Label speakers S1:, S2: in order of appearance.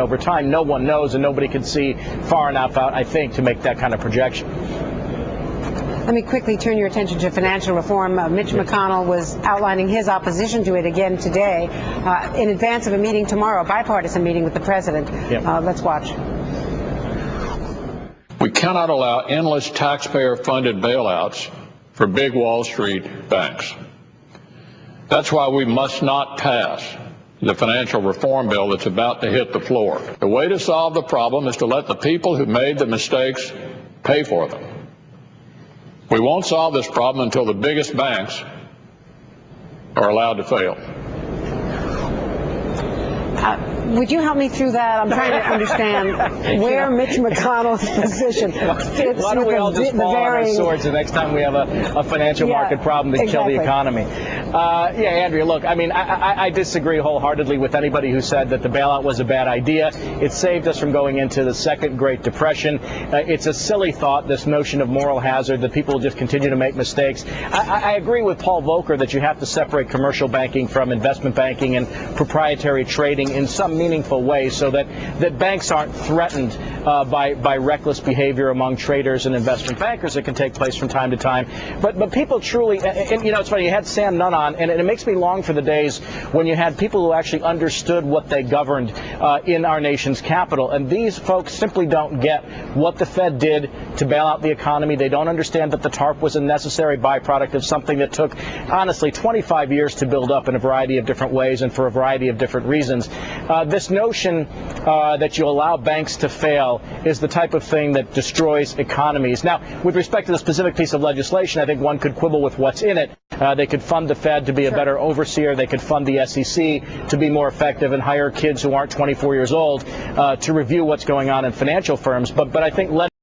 S1: over time. No one knows, and nobody can see far enough out, I think, to make that kind of projection.
S2: Let me quickly turn your attention to financial reform. Mitch McConnell was outlining his opposition to it again today in advance of a meeting tomorrow, a bipartisan meeting with the president.
S1: Yep.
S2: Let's watch.
S3: We cannot allow endless taxpayer-funded bailouts for big Wall Street banks. That's why we must not pass the financial reform bill that's about to hit the floor. The way to solve the problem is to let the people who made the mistakes pay for them. We won't solve this problem until the biggest banks are allowed to fail.
S2: Would you help me through that? I'm trying to understand where Mitch McConnell's position fits.
S1: Why don't we all just fall on our swords the next time we have a financial market problem that kill the economy? Andrea, look, I mean, I disagree wholeheartedly with anybody who said that the bailout was a bad idea. It saved us from going into the second Great Depression. It's a silly thought, this notion of moral hazard, that people will just continue to make mistakes. I agree with Paul Volcker that you have to separate commercial banking from investment banking and proprietary trading in some meaningful way, so that banks aren't threatened by reckless behavior among traders and investment bankers that can take place from time to time. But people truly, and you know, it's funny, you had Sam Nunn on, and it makes me long for the days when you had people who actually understood what they governed in our nation's capital. And these folks simply don't get what the Fed did to bail out the economy. They don't understand that the TARP was a necessary byproduct of something that took, honestly, 25 years to build up in a variety of different ways and for a variety of different reasons. This notion that you allow banks to fail is the type of thing that destroys economies. Now, with respect to the specific piece of legislation, I think one could quibble with what's in it. They could fund the Fed to be a better overseer. They could fund the SEC to be more effective and hire kids who aren't 24 years old to review what's going on in financial firms. But I think